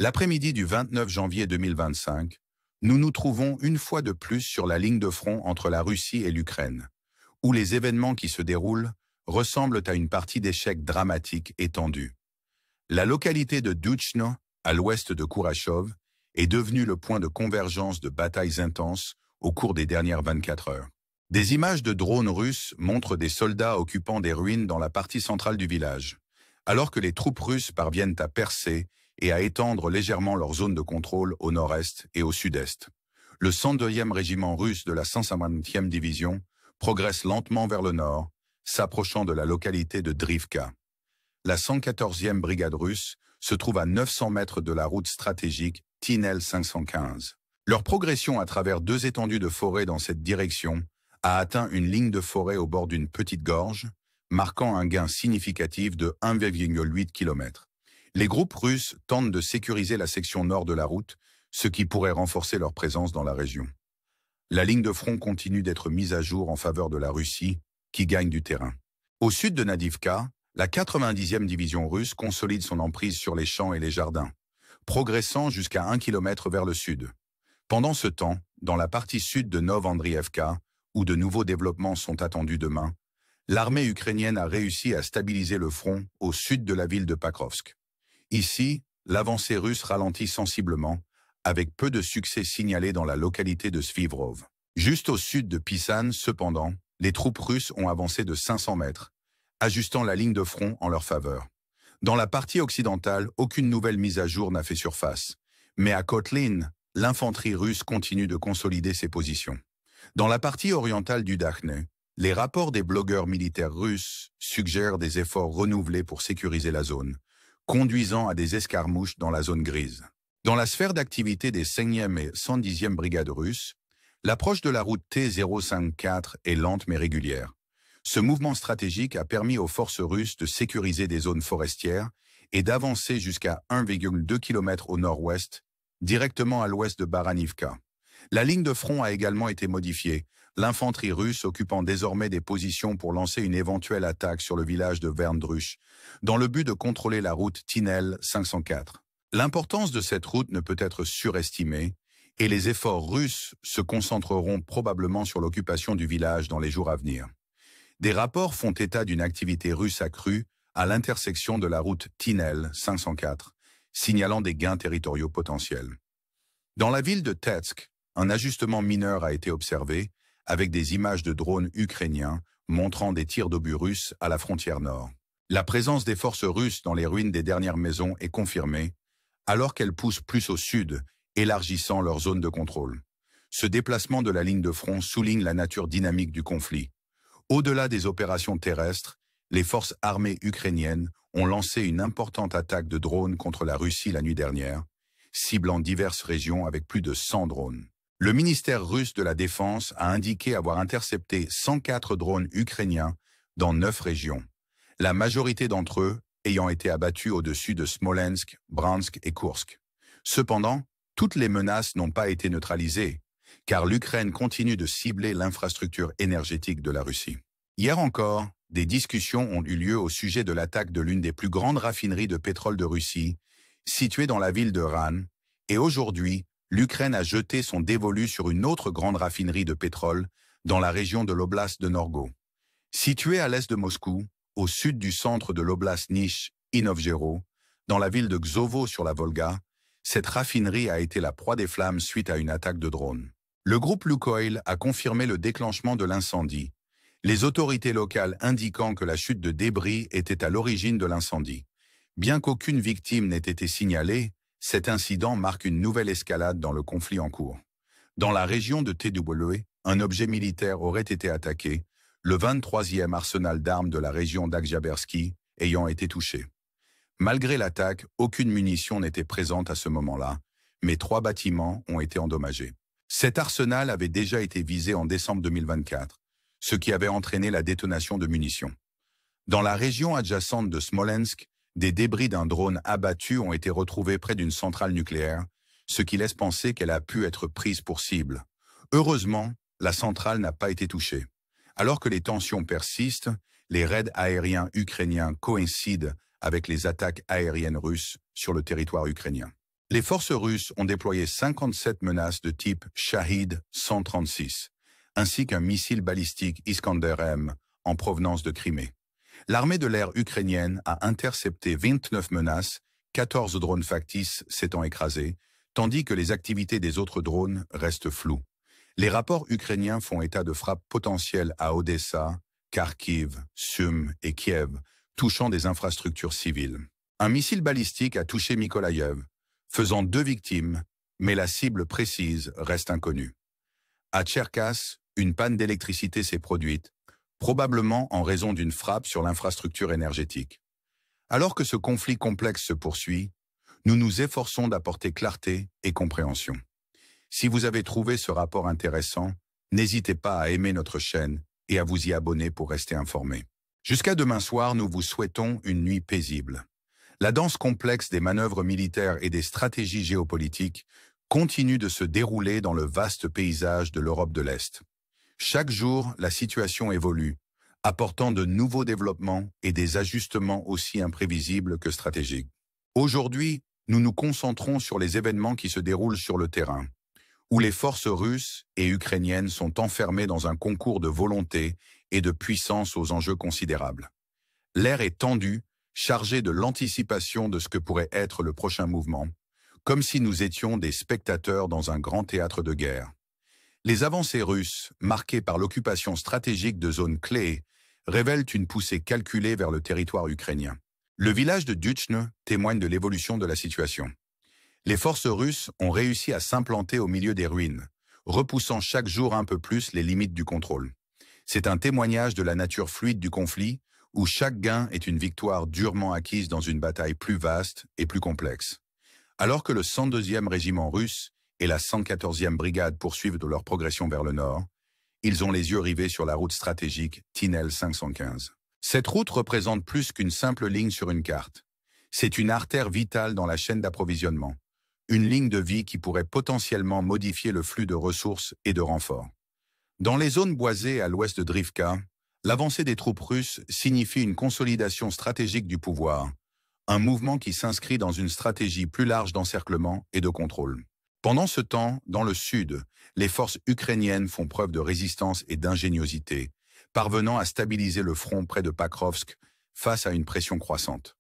L'après-midi du 29 janvier 2025, nous nous trouvons une fois de plus sur la ligne de front entre la Russie et l'Ukraine, où les événements qui se déroulent ressemblent à une partie d'échecs dramatique étendue. La localité de Douchno, à l'ouest de Kourachov, est devenue le point de convergence de batailles intenses au cours des dernières 24 heures. Des images de drones russes montrent des soldats occupant des ruines dans la partie centrale du village, alors que les troupes russes parviennent à percer et à étendre légèrement leur zone de contrôle au nord-est et au sud-est. Le 102e régiment russe de la 150e division progresse lentement vers le nord, s'approchant de la localité de Drivka. La 114e brigade russe se trouve à 900 mètres de la route stratégique Tinel 515. Leur progression à travers deux étendues de forêt dans cette direction a atteint une ligne de forêt au bord d'une petite gorge, marquant un gain significatif de 1,8 km. Les groupes russes tentent de sécuriser la section nord de la route, ce qui pourrait renforcer leur présence dans la région. La ligne de front continue d'être mise à jour en faveur de la Russie, qui gagne du terrain. Au sud de Nadivka, la 90e division russe consolide son emprise sur les champs et les jardins, progressant jusqu'à 1 km vers le sud. Pendant ce temps, dans la partie sud de Novandrievka, où de nouveaux développements sont attendus demain, l'armée ukrainienne a réussi à stabiliser le front au sud de la ville de Pakrovsk. Ici, l'avancée russe ralentit sensiblement, avec peu de succès signalés dans la localité de Svivrov. Juste au sud de Pisan, cependant, les troupes russes ont avancé de 500 mètres, ajustant la ligne de front en leur faveur. Dans la partie occidentale, aucune nouvelle mise à jour n'a fait surface, mais à Kotlin, l'infanterie russe continue de consolider ses positions. Dans la partie orientale du Dakhne, les rapports des blogueurs militaires russes suggèrent des efforts renouvelés pour sécuriser la zone, conduisant à des escarmouches dans la zone grise. Dans la sphère d'activité des 5e et 110e brigades russes, l'approche de la route T-054 est lente mais régulière. Ce mouvement stratégique a permis aux forces russes de sécuriser des zones forestières et d'avancer jusqu'à 1,2 km au nord-ouest, directement à l'ouest de Baranivka. La ligne de front a également été modifiée, l'infanterie russe occupant désormais des positions pour lancer une éventuelle attaque sur le village de Verndruch, dans le but de contrôler la route Tinel 504. L'importance de cette route ne peut être surestimée, et les efforts russes se concentreront probablement sur l'occupation du village dans les jours à venir. Des rapports font état d'une activité russe accrue à l'intersection de la route Tinel 504, signalant des gains territoriaux potentiels. Dans la ville de Tetsk, un ajustement mineur a été observé, avec des images de drones ukrainiens montrant des tirs d'obus russes à la frontière nord. La présence des forces russes dans les ruines des dernières maisons est confirmée, alors qu'elles poussent plus au sud, élargissant leur zone de contrôle. Ce déplacement de la ligne de front souligne la nature dynamique du conflit. Au-delà des opérations terrestres, les forces armées ukrainiennes ont lancé une importante attaque de drones contre la Russie la nuit dernière, ciblant diverses régions avec plus de 100 drones. Le ministère russe de la Défense a indiqué avoir intercepté 104 drones ukrainiens dans 9 régions, la majorité d'entre eux ayant été abattus au-dessus de Smolensk, Bransk et Kursk. Cependant, toutes les menaces n'ont pas été neutralisées, car l'Ukraine continue de cibler l'infrastructure énergétique de la Russie. Hier encore, des discussions ont eu lieu au sujet de l'attaque de l'une des plus grandes raffineries de pétrole de Russie, située dans la ville de Ran, et aujourd'hui, l'Ukraine a jeté son dévolu sur une autre grande raffinerie de pétrole dans la région de l'oblast de Norgo. Située à l'est de Moscou, au sud du centre de l'oblast Niche, Inovgero, dans la ville de Gzovo sur la Volga, cette raffinerie a été la proie des flammes suite à une attaque de drone. Le groupe Lukoil a confirmé le déclenchement de l'incendie, les autorités locales indiquant que la chute de débris était à l'origine de l'incendie. Bien qu'aucune victime n'ait été signalée, cet incident marque une nouvelle escalade dans le conflit en cours. Dans la région de TW, un objet militaire aurait été attaqué, le 23e arsenal d'armes de la région d'Akhziabersky ayant été touché. Malgré l'attaque, aucune munition n'était présente à ce moment-là, mais 3 bâtiments ont été endommagés. Cet arsenal avait déjà été visé en décembre 2024, ce qui avait entraîné la détonation de munitions. Dans la région adjacente de Smolensk, des débris d'un drone abattu ont été retrouvés près d'une centrale nucléaire, ce qui laisse penser qu'elle a pu être prise pour cible. Heureusement, la centrale n'a pas été touchée. Alors que les tensions persistent, les raids aériens ukrainiens coïncident avec les attaques aériennes russes sur le territoire ukrainien. Les forces russes ont déployé 57 menaces de type Shahid 136, ainsi qu'un missile balistique Iskander-M en provenance de Crimée. L'armée de l'air ukrainienne a intercepté 29 menaces, 14 drones factices s'étant écrasés, tandis que les activités des autres drones restent floues. Les rapports ukrainiens font état de frappes potentielles à Odessa, Kharkiv, Sum et Kiev, touchant des infrastructures civiles. Un missile balistique a touché Mykolaïev, faisant 2 victimes, mais la cible précise reste inconnue. À Tcherkass, une panne d'électricité s'est produite, probablement en raison d'une frappe sur l'infrastructure énergétique. Alors que ce conflit complexe se poursuit, nous nous efforçons d'apporter clarté et compréhension. Si vous avez trouvé ce rapport intéressant, n'hésitez pas à aimer notre chaîne et à vous y abonner pour rester informé. Jusqu'à demain soir, nous vous souhaitons une nuit paisible. La danse complexe des manœuvres militaires et des stratégies géopolitiques continue de se dérouler dans le vaste paysage de l'Europe de l'Est. Chaque jour, la situation évolue, apportant de nouveaux développements et des ajustements aussi imprévisibles que stratégiques. Aujourd'hui, nous nous concentrons sur les événements qui se déroulent sur le terrain, où les forces russes et ukrainiennes sont enfermées dans un concours de volonté et de puissance aux enjeux considérables. L'air est tendu, chargé de l'anticipation de ce que pourrait être le prochain mouvement, comme si nous étions des spectateurs dans un grand théâtre de guerre. Les avancées russes, marquées par l'occupation stratégique de zones clés, révèlent une poussée calculée vers le territoire ukrainien. Le village de Duchne témoigne de l'évolution de la situation. Les forces russes ont réussi à s'implanter au milieu des ruines, repoussant chaque jour un peu plus les limites du contrôle. C'est un témoignage de la nature fluide du conflit, où chaque gain est une victoire durement acquise dans une bataille plus vaste et plus complexe. Alors que le 102e régiment russe et la 114e brigade poursuivent de leur progression vers le nord, ils ont les yeux rivés sur la route stratégique Tinel 515. Cette route représente plus qu'une simple ligne sur une carte. C'est une artère vitale dans la chaîne d'approvisionnement, une ligne de vie qui pourrait potentiellement modifier le flux de ressources et de renforts. Dans les zones boisées à l'ouest de Drivka, l'avancée des troupes russes signifie une consolidation stratégique du pouvoir, un mouvement qui s'inscrit dans une stratégie plus large d'encerclement et de contrôle. Pendant ce temps, dans le sud, les forces ukrainiennes font preuve de résistance et d'ingéniosité, parvenant à stabiliser le front près de Pakrovsk face à une pression croissante.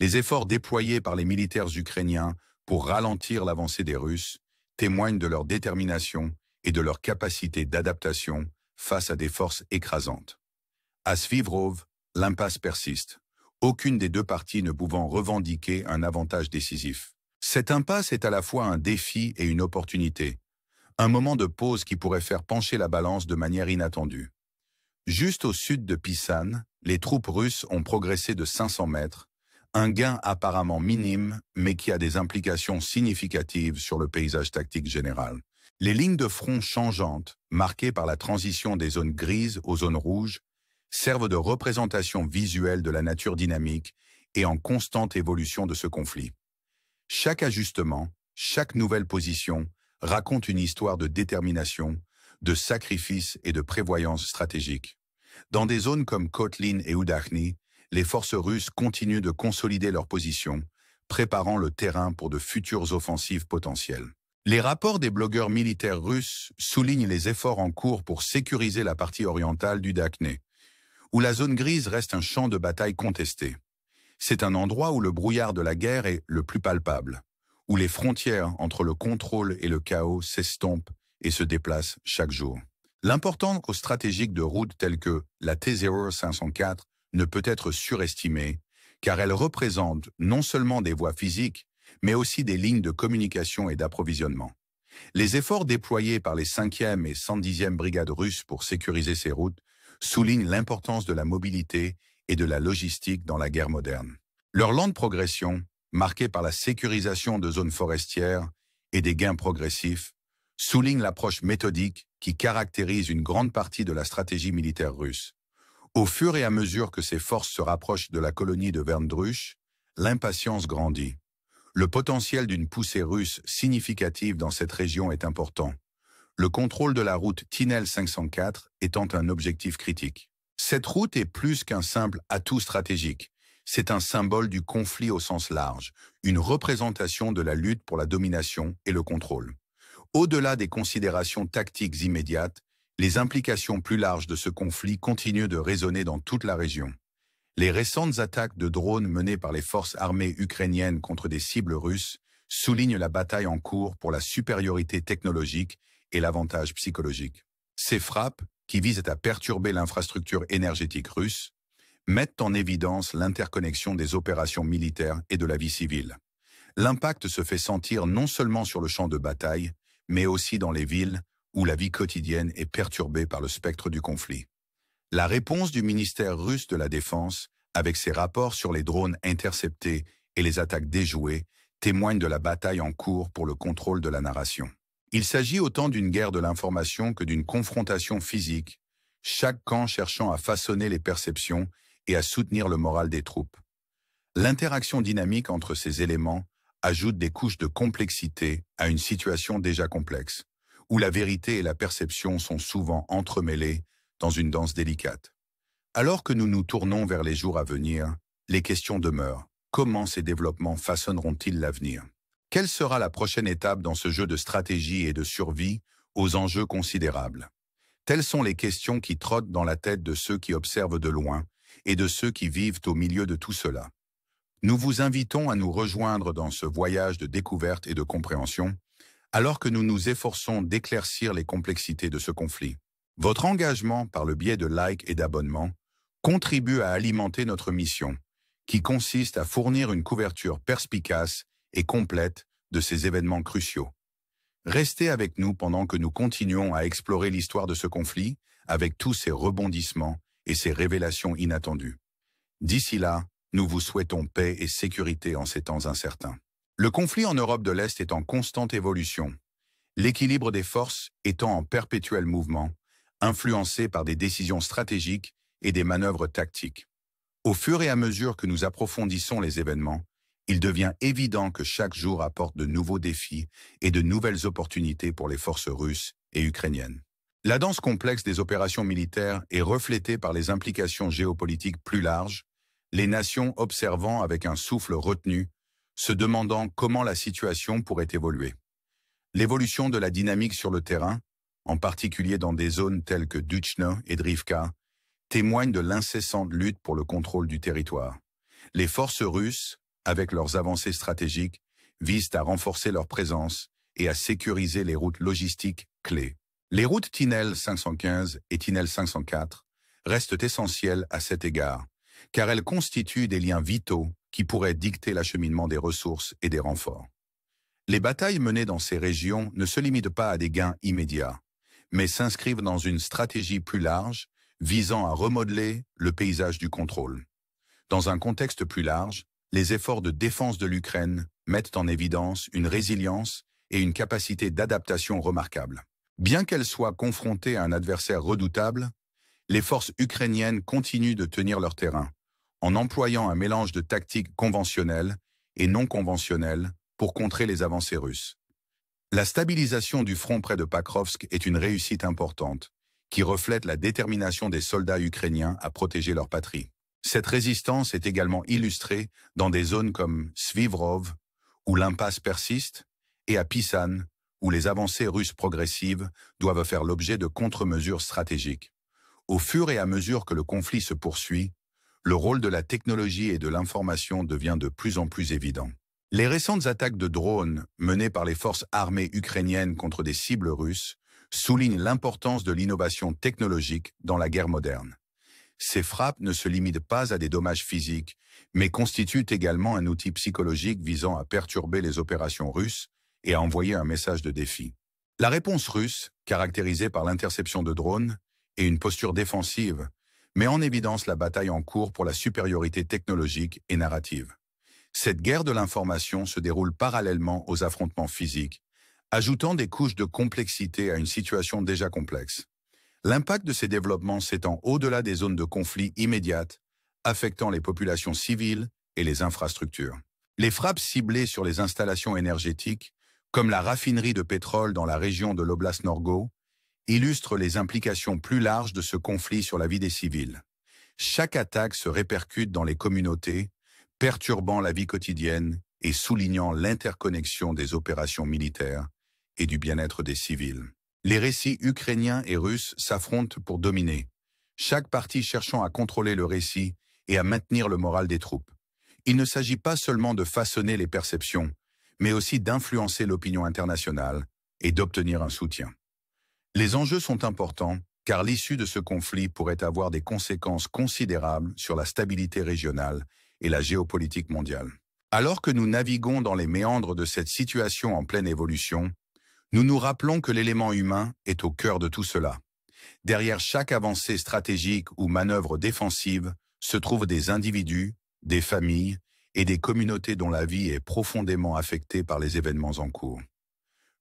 Les efforts déployés par les militaires ukrainiens pour ralentir l'avancée des Russes témoignent de leur détermination et de leur capacité d'adaptation face à des forces écrasantes. À Svivrov, l'impasse persiste, aucune des deux parties ne pouvant revendiquer un avantage décisif. Cette impasse est à la fois un défi et une opportunité, un moment de pause qui pourrait faire pencher la balance de manière inattendue. Juste au sud de Pisan, les troupes russes ont progressé de 500 mètres, un gain apparemment minime, mais qui a des implications significatives sur le paysage tactique général. Les lignes de front changeantes, marquées par la transition des zones grises aux zones rouges, servent de représentation visuelle de la nature dynamique et en constante évolution de ce conflit. Chaque ajustement, chaque nouvelle position raconte une histoire de détermination, de sacrifice et de prévoyance stratégique. Dans des zones comme Kotlin et Oudakhny, les forces russes continuent de consolider leur position, préparant le terrain pour de futures offensives potentielles. Les rapports des blogueurs militaires russes soulignent les efforts en cours pour sécuriser la partie orientale du Dakhné, où la zone grise reste un champ de bataille contesté. C'est un endroit où le brouillard de la guerre est le plus palpable, où les frontières entre le contrôle et le chaos s'estompent et se déplacent chaque jour. L'importance stratégique de routes telles que la T-0504 ne peut être surestimée, car elle représente non seulement des voies physiques, mais aussi des lignes de communication et d'approvisionnement. Les efforts déployés par les 5e et 110e brigades russes pour sécuriser ces routes soulignent l'importance de la mobilité et de la logistique dans la guerre moderne. Leur lente progression, marquée par la sécurisation de zones forestières et des gains progressifs, souligne l'approche méthodique qui caractérise une grande partie de la stratégie militaire russe. Au fur et à mesure que ces forces se rapprochent de la colonie de Verndruch, l'impatience grandit. Le potentiel d'une poussée russe significative dans cette région est important, le contrôle de la route Tinel 504 étant un objectif critique. Cette route est plus qu'un simple atout stratégique, C'est un symbole du conflit au sens large, une représentation de la lutte pour la domination et le contrôle. Au-delà des considérations tactiques immédiates, les implications plus larges de ce conflit continuent de résonner dans toute la région. Les récentes attaques de drones menées par les forces armées ukrainiennes contre des cibles russes soulignent la bataille en cours pour la supériorité technologique et l'avantage psychologique. Ces frappes, qui visent à perturber l'infrastructure énergétique russe, mettent en évidence l'interconnexion des opérations militaires et de la vie civile. L'impact se fait sentir non seulement sur le champ de bataille, mais aussi dans les villes où la vie quotidienne est perturbée par le spectre du conflit. La réponse du ministère russe de la Défense, avec ses rapports sur les drones interceptés et les attaques déjouées, témoigne de la bataille en cours pour le contrôle de la narration. Il s'agit autant d'une guerre de l'information que d'une confrontation physique, chaque camp cherchant à façonner les perceptions et à soutenir le moral des troupes. L'interaction dynamique entre ces éléments ajoute des couches de complexité à une situation déjà complexe, où la vérité et la perception sont souvent entremêlées dans une danse délicate. Alors que nous nous tournons vers les jours à venir, les questions demeurent. Comment ces développements façonneront-ils l'avenir? Quelle sera la prochaine étape dans ce jeu de stratégie et de survie aux enjeux considérables? Telles sont les questions qui trottent dans la tête de ceux qui observent de loin et de ceux qui vivent au milieu de tout cela. Nous vous invitons à nous rejoindre dans ce voyage de découverte et de compréhension, alors que nous nous efforçons d'éclaircir les complexités de ce conflit. Votre engagement, par le biais de likes et d'abonnements, contribue à alimenter notre mission, qui consiste à fournir une couverture perspicace et complète de ces événements cruciaux. Restez avec nous pendant que nous continuons à explorer l'histoire de ce conflit, avec tous ses rebondissements et ses révélations inattendues. D'ici là, nous vous souhaitons paix et sécurité en ces temps incertains. Le conflit en Europe de l'Est est en constante évolution, l'équilibre des forces étant en perpétuel mouvement, influencé par des décisions stratégiques et des manœuvres tactiques. Au fur et à mesure que nous approfondissons les événements, il devient évident que chaque jour apporte de nouveaux défis et de nouvelles opportunités pour les forces russes et ukrainiennes. La danse complexe des opérations militaires est reflétée par les implications géopolitiques plus larges, les nations observant avec un souffle retenu, se demandant comment la situation pourrait évoluer. L'évolution de la dynamique sur le terrain, en particulier dans des zones telles que Duchne et Drivka, témoigne de l'incessante lutte pour le contrôle du territoire. Les forces russes, avec leurs avancées stratégiques, visent à renforcer leur présence et à sécuriser les routes logistiques clés. Les routes Tinel 515 et Tinel 504 restent essentielles à cet égard, car elles constituent des liens vitaux qui pourraient dicter l'acheminement des ressources et des renforts. Les batailles menées dans ces régions ne se limitent pas à des gains immédiats, mais s'inscrivent dans une stratégie plus large visant à remodeler le paysage du contrôle. Dans un contexte plus large, les efforts de défense de l'Ukraine mettent en évidence une résilience et une capacité d'adaptation remarquables. Bien qu'elles soient confrontées à un adversaire redoutable, les forces ukrainiennes continuent de tenir leur terrain, en employant un mélange de tactiques conventionnelles et non conventionnelles pour contrer les avancées russes. La stabilisation du front près de Pakrovsk est une réussite importante, qui reflète la détermination des soldats ukrainiens à protéger leur patrie. Cette résistance est également illustrée dans des zones comme Svivrov, où l'impasse persiste, et à Pisan, où les avancées russes progressives doivent faire l'objet de contre-mesures stratégiques. Au fur et à mesure que le conflit se poursuit, le rôle de la technologie et de l'information devient de plus en plus évident. Les récentes attaques de drones menées par les forces armées ukrainiennes contre des cibles russes soulignent l'importance de l'innovation technologique dans la guerre moderne. Ces frappes ne se limitent pas à des dommages physiques, mais constituent également un outil psychologique visant à perturber les opérations russes et à envoyer un message de défi. La réponse russe, caractérisée par l'interception de drones et une posture défensive, met en évidence la bataille en cours pour la supériorité technologique et narrative. Cette guerre de l'information se déroule parallèlement aux affrontements physiques, ajoutant des couches de complexité à une situation déjà complexe. L'impact de ces développements s'étend au-delà des zones de conflit immédiates, affectant les populations civiles et les infrastructures. Les frappes ciblées sur les installations énergétiques, comme la raffinerie de pétrole dans la région de l'Oblast Norgo, illustrent les implications plus larges de ce conflit sur la vie des civils. Chaque attaque se répercute dans les communautés, perturbant la vie quotidienne et soulignant l'interconnexion des opérations militaires et du bien-être des civils. Les récits ukrainiens et russes s'affrontent pour dominer, chaque partie cherchant à contrôler le récit et à maintenir le moral des troupes. Il ne s'agit pas seulement de façonner les perceptions, mais aussi d'influencer l'opinion internationale et d'obtenir un soutien. Les enjeux sont importants, car l'issue de ce conflit pourrait avoir des conséquences considérables sur la stabilité régionale et la géopolitique mondiale. Alors que nous naviguons dans les méandres de cette situation en pleine évolution, nous nous rappelons que l'élément humain est au cœur de tout cela. Derrière chaque avancée stratégique ou manœuvre défensive se trouvent des individus, des familles et des communautés dont la vie est profondément affectée par les événements en cours.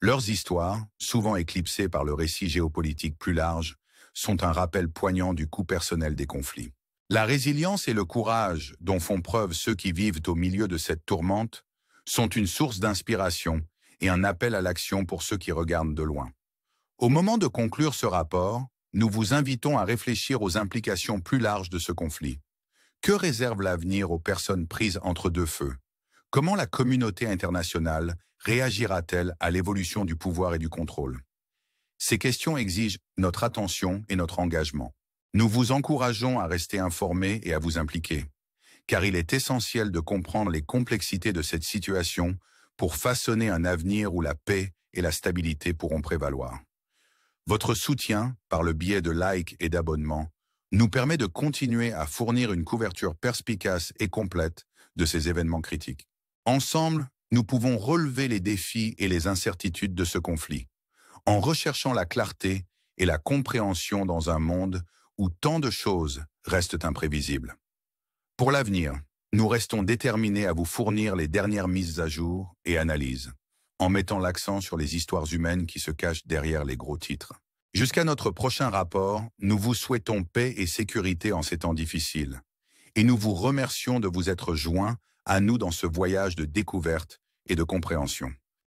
Leurs histoires, souvent éclipsées par le récit géopolitique plus large, sont un rappel poignant du coût personnel des conflits. La résilience et le courage dont font preuve ceux qui vivent au milieu de cette tourmente sont une source d'inspiration et un appel à l'action pour ceux qui regardent de loin. Au moment de conclure ce rapport, nous vous invitons à réfléchir aux implications plus larges de ce conflit. Que réserve l'avenir aux personnes prises entre deux feux? Comment la communauté internationale réagira-t-elle à l'évolution du pouvoir et du contrôle? Ces questions exigent notre attention et notre engagement. Nous vous encourageons à rester informés et à vous impliquer, car il est essentiel de comprendre les complexités de cette situation pour façonner un avenir où la paix et la stabilité pourront prévaloir. Votre soutien, par le biais de likes et d'abonnements, nous permet de continuer à fournir une couverture perspicace et complète de ces événements critiques. Ensemble, nous pouvons relever les défis et les incertitudes de ce conflit, en recherchant la clarté et la compréhension dans un monde où tant de choses restent imprévisibles. Pour l'avenir, nous restons déterminés à vous fournir les dernières mises à jour et analyses, en mettant l'accent sur les histoires humaines qui se cachent derrière les gros titres. Jusqu'à notre prochain rapport, nous vous souhaitons paix et sécurité en ces temps difficiles, et nous vous remercions de vous être joints à nous dans ce voyage de découverte et de compréhension.